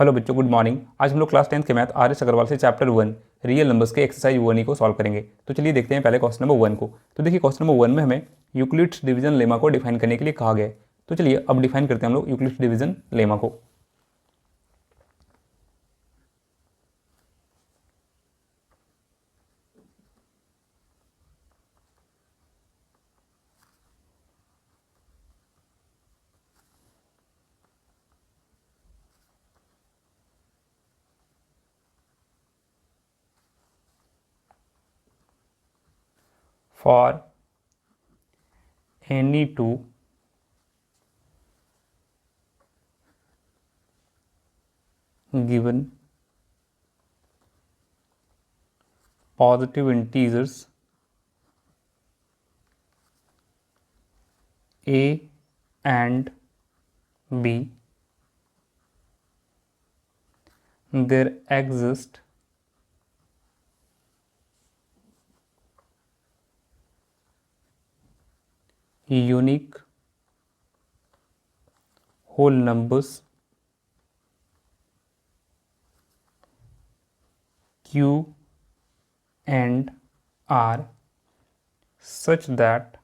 Hello बच्चों, good morning. आज हम लोग क्लास 10th के मैथ आर एस अग्रवाल से चैप्टर 1 रियल नंबर्स के एक्सरसाइज 1 को सॉल्व करेंगे। तो चलिए देखते हैं पहले क्वेश्चन नंबर 1 को। तो देखिए क्वेश्चन नंबर 1 में हमें यूक्लिड्स डिवीजन लेमा को डिफाइन करने के लिए कहा गया है। तो चलिए अब डिफाइन करते हैं हम लोग यूक्लिड्स डिवीजन लेमा को। For any two given positive integers a and b, there exist unique whole numbers q and r such that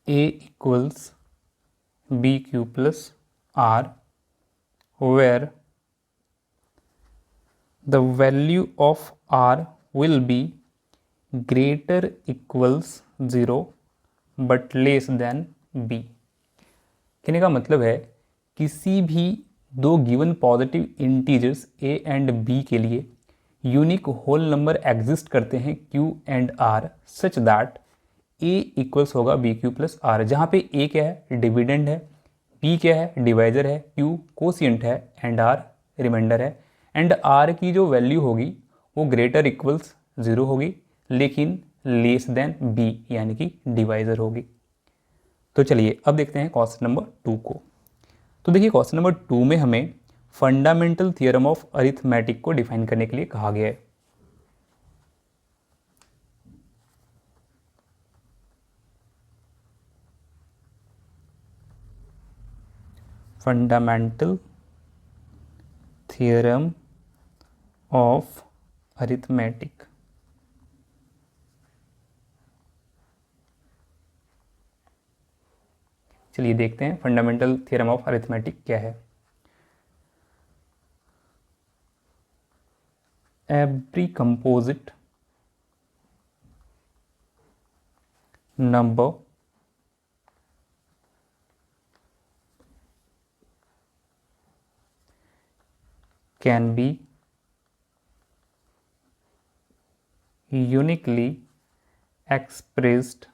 a equals bq plus r, where the value of r will be greater equals 0 but less than b। कहने का मतलब है किसी भी दो given positive integers a and b के लिए unique whole number exist करते हैं q and r such that a equals होगा बी क्यू प्लस आर, जहाँ पे a क्या है, डिविडेंड है, b क्या है, डिवाइजर है, q कोशिएंट है एंड r रिमाइंडर है। एंड r की जो वैल्यू होगी वो ग्रेटर इक्वल्स 0 होगी लेकिन लेस देन b यानी कि डिवाइजर होगी। तो चलिए अब देखते हैं क्वेश्चन नंबर 2 को। तो देखिए क्वेश्चन नंबर 2 में हमें फंडामेंटल थ्योरम ऑफ अरिथमेटिक को डिफाइन करने के लिए कहा गया है। Fundamental theorem of arithmetic. चलिए देखते हैं फंडामेंटल थ्योरम ऑफ अरिथमेटिक क्या है। Every composite number can be uniquely expressed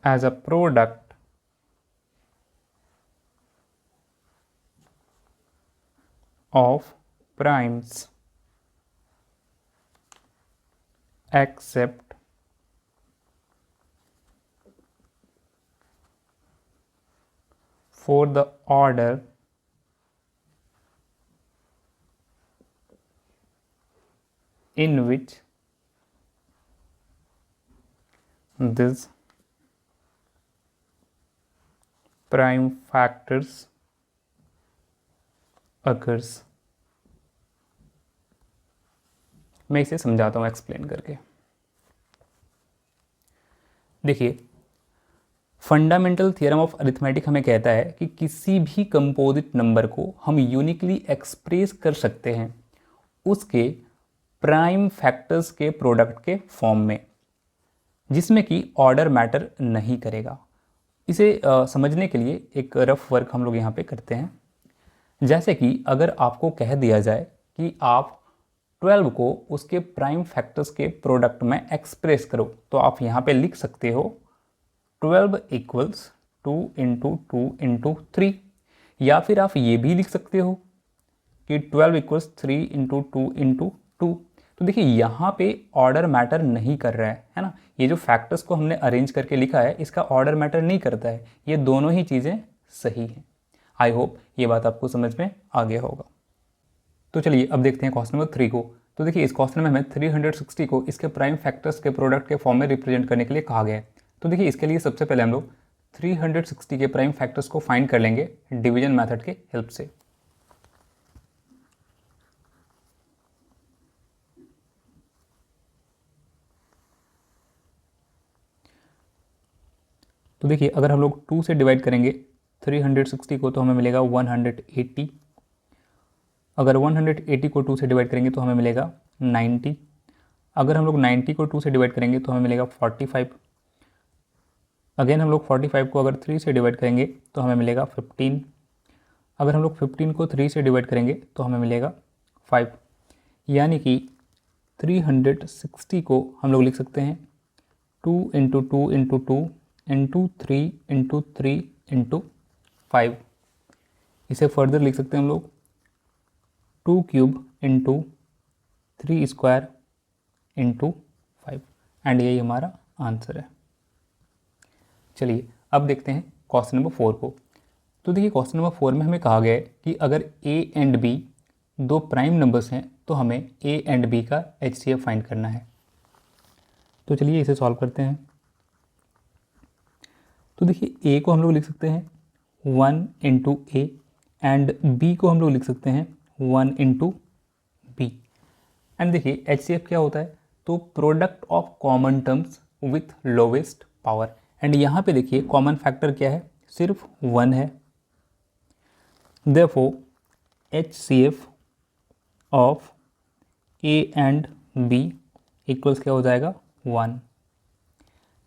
as a product of primes except for the order in which these prime factors occurs। मैं इसे समझाता हूँ एक्सप्लेन करके। देखिए फंडामेंटल थ्योरम ऑफ अरिथमेटिक हमें कहता है कि किसी भी कंपोजिट नंबर को हम यूनिकली एक्सप्रेस कर सकते हैं उसके प्राइम फैक्टर्स के प्रोडक्ट के फॉर्म में, जिसमें कि ऑर्डर मैटर नहीं करेगा। इसे समझने के लिए एक रफ वर्क हम लोग यहाँ पे करते हैं। जैसे कि अगर आपको कह दिया जाए कि आप 12 को उसके प्राइम फैक्टर्स के प्रोडक्ट में एक्सप्रेस करो, तो आप यहाँ पे लिख सकते हो 12 इक्वल्स 2 इंटू 2 इंटू 3, या फिर आप ये भी लिख सकते हो कि 12 इक्वल्स 3 इंटू 2 इंटू 2। तो देखिए यहाँ पे ऑर्डर मैटर नहीं कर रहा है ना। ये जो फैक्टर्स को हमने अरेंज करके लिखा है इसका ऑर्डर मैटर नहीं करता है, ये दोनों ही चीज़ें सही हैं। आई होप ये बात आपको समझ में आ गया होगा। तो चलिए अब देखते हैं क्वेश्चन नंबर 3 को। तो देखिए इस क्वेश्चन में हमें 360 को इसके प्राइम फैक्टर्स के प्रोडक्ट के फॉर्म में रिप्रेजेंट करने के लिए कहा गया है। तो देखिए इसके लिए सबसे पहले हम लोग 360 के प्राइम फैक्टर्स को फाइंड कर लेंगे डिवीजन मेथड के हेल्प से। तो देखिए अगर हम लोग 2 से डिवाइड करेंगे 360 को तो हमें मिलेगा 180। अगर 180 को 2 से डिवाइड करेंगे तो हमें मिलेगा 90। अगर हम लोग 90 को 2 से डिवाइड करेंगे तो हमें मिलेगा 45। अगेन हम लोग 45 को अगर 3 से डिवाइड करेंगे तो हमें मिलेगा 15। अगर हम लोग 15 को 3 से डिवाइड करेंगे तो हमें मिलेगा 5। यानी कि 360 को हम लोग लिख सकते हैं 2 into 2 into 2 into 3 into 3 into 5। इसे फर्दर लिख सकते हैं हम लोग 2 cube into 3 square into 5 and यही हमारा आंसर है। चलिए अब देखते हैं क्वेश्चन नंबर 4 को। तो देखिए क्वेश्चन नंबर 4 में हमें कहा गया है कि अगर a एंड b दो प्राइम नंबर्स हैं तो हमें a एंड b का HCF फाइंड करना है। तो चलिए इसे सॉल्व करते हैं। तो देखिए a को हम लोग लिख सकते हैं 1 इंटू ए एंड b को हम लोग लिख सकते हैं 1 इंटू बी। एंड देखिए HCF क्या होता है, तो product of common terms with lowest power. And यहाँ पे देखिए कॉमन फैक्टर क्या है, सिर्फ 1 है। Therefore HCF of A and B equals क्या हो जाएगा 1।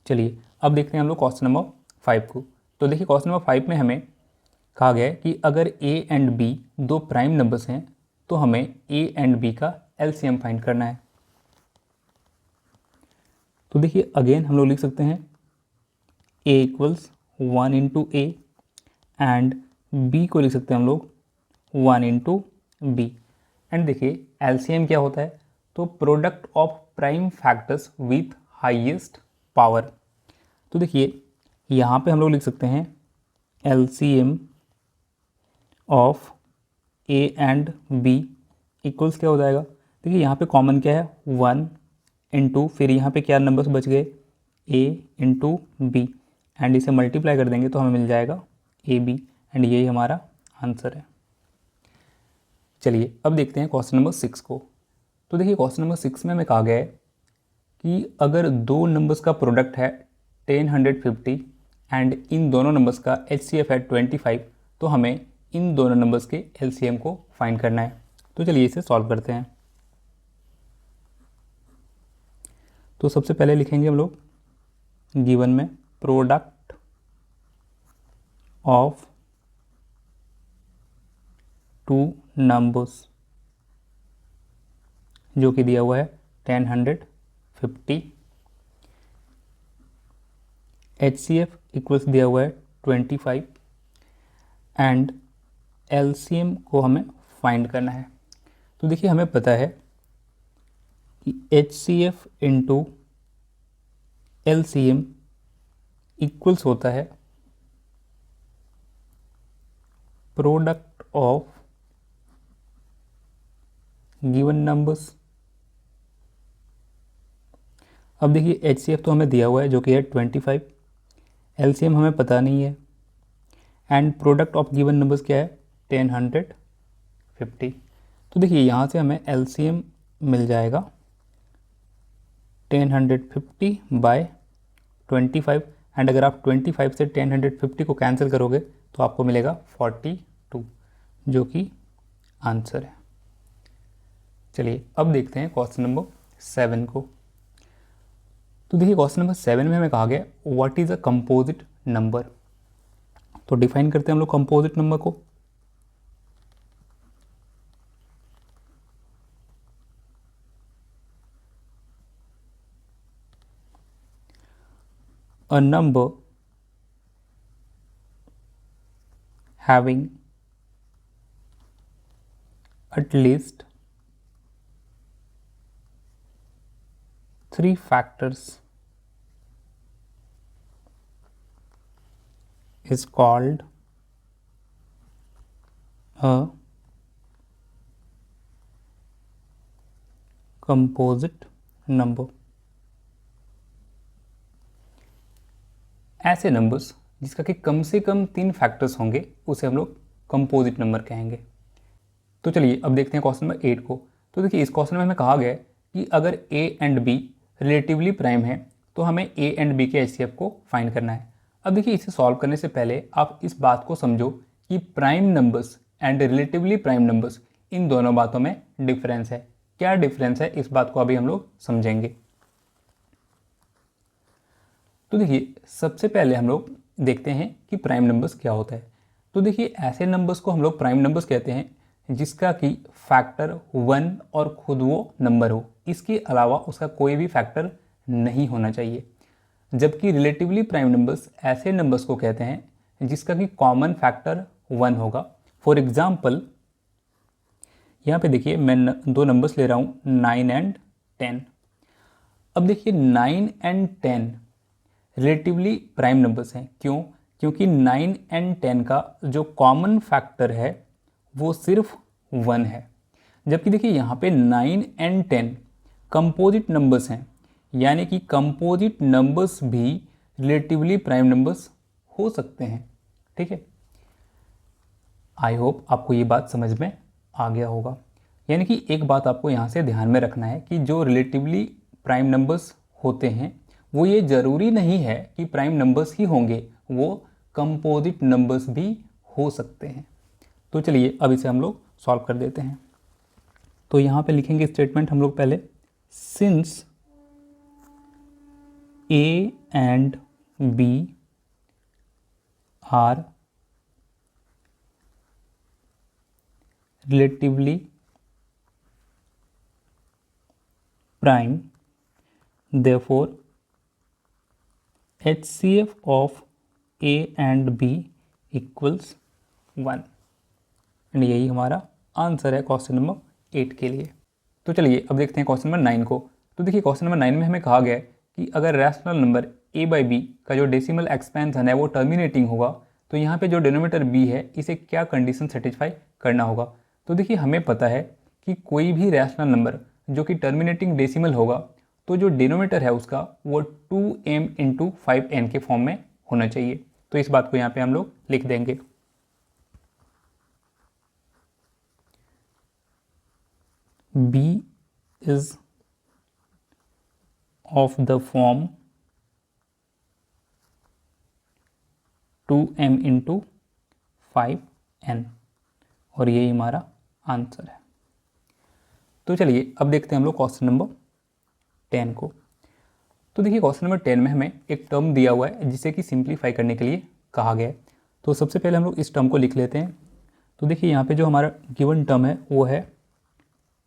चलिए अब देखते हैं हम लोग क्वेश्चन नंबर 5 को। तो देखिए क्वेश्चन नंबर 5 में हमें कहा गया है कि अगर A एंड B दो प्राइम नंबर्स हैं तो हमें A एंड B का LCM फाइंड करना है। तो देखिए अगेन हम लोग लिख सकते हैं A equals 1 into A and B को लिख सकते हैं हम लोग 1 इंटू बी। एंड देखिए LCM क्या होता है, तो product of prime factors with highest power. तो देखिए यहाँ पे हम लोग लिख सकते हैं LCM of A and B equals क्या हो जाएगा। देखिए यहाँ पे कॉमन क्या है 1 इंटू, फिर यहाँ पे क्या नंबर्स बच गए A इंटू बी एंड इसे मल्टीप्लाई कर देंगे तो हमें मिल जाएगा AB एंड यही हमारा आंसर है। चलिए अब देखते हैं क्वेश्चन नंबर 6 को। तो देखिए क्वेश्चन नंबर 6 में हमें कहा गया है कि अगर दो नंबर्स का प्रोडक्ट है 10 150 एंड इन दोनों नंबर्स का HCF है 25, तो हमें इन दोनों नंबर्स के LCM को फाइंड करना है। तो चलिए इसे सॉल्व करते हैं। तो सबसे पहले लिखेंगे हम लोग गिवन में प्रोडक्ट ऑफ टू नंबर्स जो कि दिया हुआ है 10 150, HCF इक्वल्स दिया हुआ है 25 एंड LCM को हमें फाइंड करना है। तो देखिए हमें पता है कि HCF इंटू LCM इक्वल्स होता है प्रोडक्ट ऑफ गिवन नंबर्स। अब देखिए HCF तो हमें दिया हुआ है जो कि है 25, LCM हमें पता नहीं है and product of given numbers क्या है 10 150। तो देखिए यहाँ से हमें LCM मिल जाएगा 10 150 बाय 25 एंड अगर आप 25 से 10 150 को कैंसिल करोगे तो आपको मिलेगा 42 जो कि आंसर है। चलिए अब देखते हैं क्वेश्चन नंबर 7 को। तो देखिए क्वेश्चन नंबर 7 में हमें कहा गया what is a composite number. तो डिफाइन करते हैं हम लोग कंपोजिट नंबर को। A number having at least 3 factors is called a composite number. ऐसे नंबर्स जिसका कि कम से कम 3 फैक्टर्स होंगे उसे हम लोग कंपोजिट नंबर कहेंगे। तो चलिए अब देखते हैं क्वेश्चन नंबर 8 को। तो देखिए इस क्वेश्चन में हमें कहा गया है कि अगर a and b relatively prime है तो हमें a एंड b के एचसीएफ को फाइंड करना है। अब देखिए इसे सॉल्व करने से पहले आप इस बात को समझो कि prime numbers and relatively prime numbers, इन दोनों बातों में डिफरेंस है। क्या डिफरेंस है इस बात को अभी हम लोग समझेंगे। तो देखिए सबसे पहले हम लोग देखते हैं कि प्राइम नंबर्स क्या होता है। तो देखिए ऐसे नंबर्स को हम लोग प्राइम नंबर्स कहते हैं जिसका कि फैक्टर 1 और खुद वो नंबर हो, इसके अलावा उसका कोई भी फैक्टर नहीं होना चाहिए। जबकि रिलेटिवली प्राइम नंबर्स ऐसे नंबर्स को कहते हैं जिसका कि कॉमन फैक्टर 1 होगा। फॉर एग्जाम्पल यहाँ पे देखिए मैं दो नंबर्स ले रहा हूँ 9 एंड 10। अब देखिए 9 एंड 10 रिलेटिवली प्राइम नंबर्स हैं। क्यों? क्योंकि 9 एंड 10 का जो कॉमन फैक्टर है वो सिर्फ 1 है। जबकि देखिए यहाँ पे 9 एंड 10 कंपोजिट नंबर्स हैं, यानी कि कंपोजिट नंबर्स भी रिलेटिवली प्राइम नंबर्स हो सकते हैं। ठीक है, आई होप आपको ये बात समझ में आ गया होगा। यानी कि एक बात आपको यहाँ से ध्यान में रखना है कि जो रिलेटिवली प्राइम नंबर्स होते हैं वो ये ज़रूरी नहीं है कि प्राइम नंबर्स ही होंगे, वो कंपोजिट नंबर्स भी हो सकते हैं। तो चलिए अब इसे हम लोग सॉल्व कर देते हैं। तो यहाँ पे लिखेंगे स्टेटमेंट हम लोग पहले, since A and B are relatively prime, therefore HCF of A and B equals 1। And यही हमारा आंसर है क्वेश्चन नंबर 8 के लिए। तो चलिए अब देखते हैं क्वेश्चन नंबर 9 को। तो देखिए क्वेश्चन नंबर 9 में हमें कहा गया है कि अगर rational number a by B का जो डेसिमल एक्सपेंशन है वो टर्मिनेटिंग होगा तो यहाँ पे जो डिनोमिनेटर b है इसे क्या कंडीशन सेटिस्फाई करना होगा। तो देखिए हमें पता है कि कोई भी रैशनल नंबर जो कि टर्मिनेटिंग डेसिमल होगा तो जो डिनोमिनेटर है उसका वो 2m इंटू 5n के फॉर्म में होना चाहिए। तो इस बात को यहाँ पे हम लोग लिख देंगे। b is of the form 2m into 5n और यही हमारा आंसर है। तो चलिए अब देखते हैं हम लोग क्वेश्चन नंबर 10 को। तो देखिए क्वेश्चन नंबर 10 में हमें एक टर्म दिया हुआ है जिसे कि सिंप्लीफाई करने के लिए कहा गया है। तो सबसे पहले हम लोग इस टर्म को लिख लेते हैं। तो देखिए यहाँ पे जो हमारा गिवन टर्म है वो है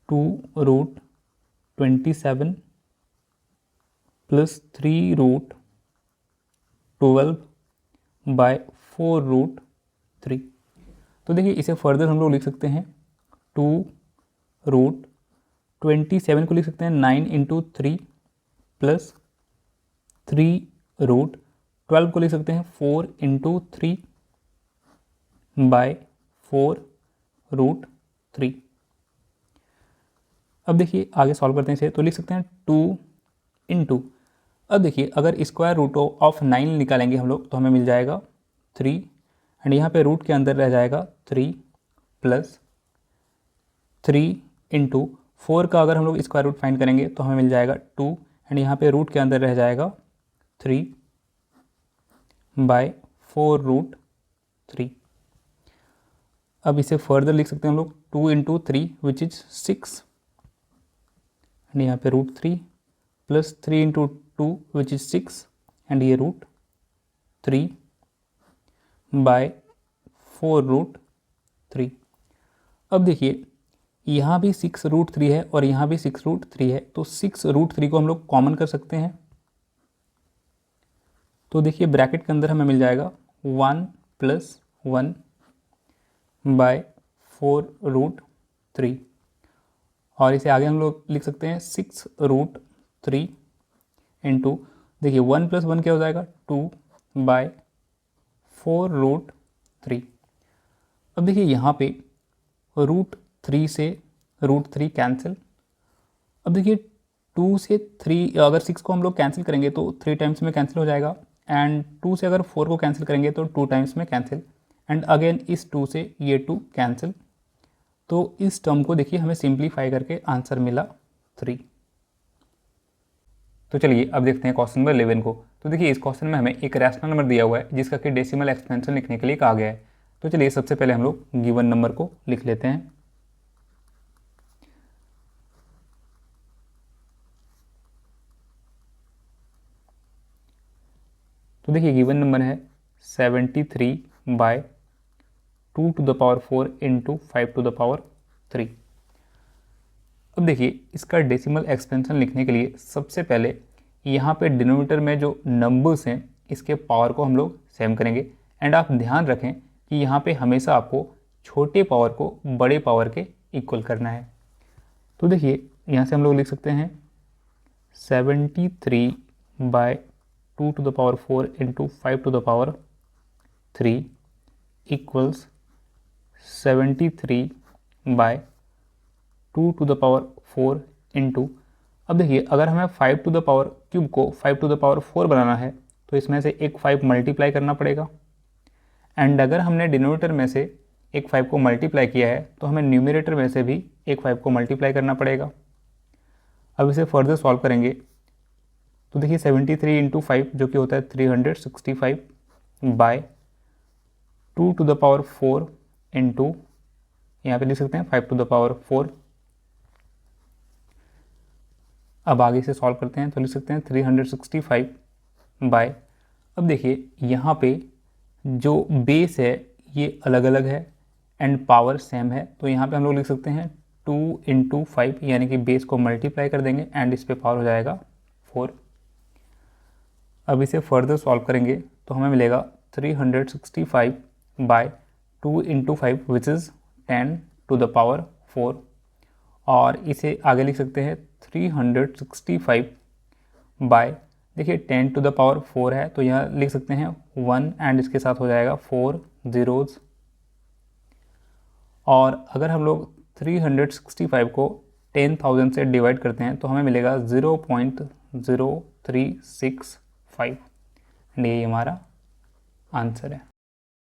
2√27 प्लस 3√12 बाय 4√3। तो देखिए इसे फर्दर हम लोग लिख सकते हैं 2√27 को लिख सकते हैं 9 इंटू 3 प्लस 3√12 को लिख सकते हैं 4 इंटू 3 बाय 4√3। अब देखिए आगे सॉल्व करते हैं इसे। तो लिख सकते हैं 2 इंटू, अब देखिए अगर स्क्वायर रूट ऑफ 9 निकालेंगे हम लोग तो हमें मिल जाएगा 3 एंड यहाँ पे रूट के अंदर रह जाएगा 3 प्लस 3 इंटू 4 का अगर हम लोग स्क्वायर रूट फाइंड करेंगे तो हमें मिल जाएगा 2 एंड यहाँ पे रूट के अंदर रह जाएगा 3 बाय 4√3। अब इसे फर्दर लिख सकते हैं हम लोग 2 इंटू 3 विच इज 6 एंड यहाँ पे √3 plus 3 into 2 which is 6 and ये √3 बाय 4√3। अब देखिए यहाँ भी 6√3 है और यहाँ भी 6√3 है, तो 6√3 को हम लोग कॉमन कर सकते हैं। तो देखिए ब्रैकेट के अंदर हमें मिल जाएगा 1 प्लस 1 बाय 4√3 और इसे आगे हम लोग लिख सकते हैं 6√3 इंटू, देखिए 1 प्लस 1 क्या हो जाएगा 2 बाय 4√3। अब देखिए यहाँ पे √3 से √3 कैंसिल अब देखिए 2 से 3, अगर 6 को हम लोग कैंसिल करेंगे तो 3 टाइम्स में कैंसिल हो जाएगा, एंड 2 से अगर 4 को कैंसिल करेंगे तो 2 टाइम्स में कैंसिल, एंड अगेन इस 2 से ये 2 कैंसिल। तो इस टर्म को देखिए हमें सिंप्लीफाई करके आंसर मिला 3। तो चलिए अब देखते हैं क्वेश्चन नंबर 11 को। तो देखिए इस क्वेश्चन में हमें एक रैशनल नंबर दिया हुआ है जिसका कि डेसिमल एक्सपेंशन लिखने के लिए कहा गया है। तो चलिए सबसे पहले हम लोग गिवन नंबर को लिख लेते हैं। तो देखिए गिवन नंबर है 73/2⁴ इंटू 5⁻3। अब देखिए इसका डेसिमल एक्सपेंशन लिखने के लिए सबसे पहले यहाँ पे डिनोमिनेटर में जो नंबर्स हैं इसके पावर को हम लोग सेम करेंगे, एंड आप ध्यान रखें कि यहाँ पे हमेशा आपको छोटे पावर को बड़े पावर के इक्वल करना है। तो देखिए यहाँ से हम लोग लिख सकते हैं 73/2⁴ इंटू 5⁻3 इक्वल्स 73/2⁴ इंटू, अब देखिए अगर हमें 5³ को 5⁴ बनाना है तो इसमें से एक 5 मल्टीप्लाई करना पड़ेगा, एंड अगर हमने डिनोमिनेटर में से एक 5 को मल्टीप्लाई किया है तो हमें न्यूमरेटर में से भी एक 5 को मल्टीप्लाई करना पड़ेगा। अब इसे फर्दर सॉल्व करेंगे तो देखिए 73 इंटू 5 जो कि होता है 365/2⁴ इंटू, यहाँ पे लिख सकते हैं 5⁴। अब आगे से सॉल्व करते हैं तो लिख सकते हैं 365 अब देखिए यहाँ पे जो बेस है ये अलग अलग है एंड पावर सेम है, तो यहाँ पे हम लोग लिख सकते हैं 2 इंटू 5, यानी कि बेस को मल्टीप्लाई कर देंगे एंड इस पे पावर हो जाएगा 4। अब इसे फर्दर सॉल्व करेंगे तो हमें मिलेगा 365/2 इंटू 5 विच इज़ 10⁴, और इसे आगे लिख सकते हैं 365 देखिए 10⁴ है तो यहाँ लिख सकते हैं 1 एंड इसके साथ हो जाएगा 4 zeros, और अगर हम लोग 365 को 10,000 से डिवाइड करते हैं तो हमें मिलेगा 0.0365, एंड यही हमारा आंसर है।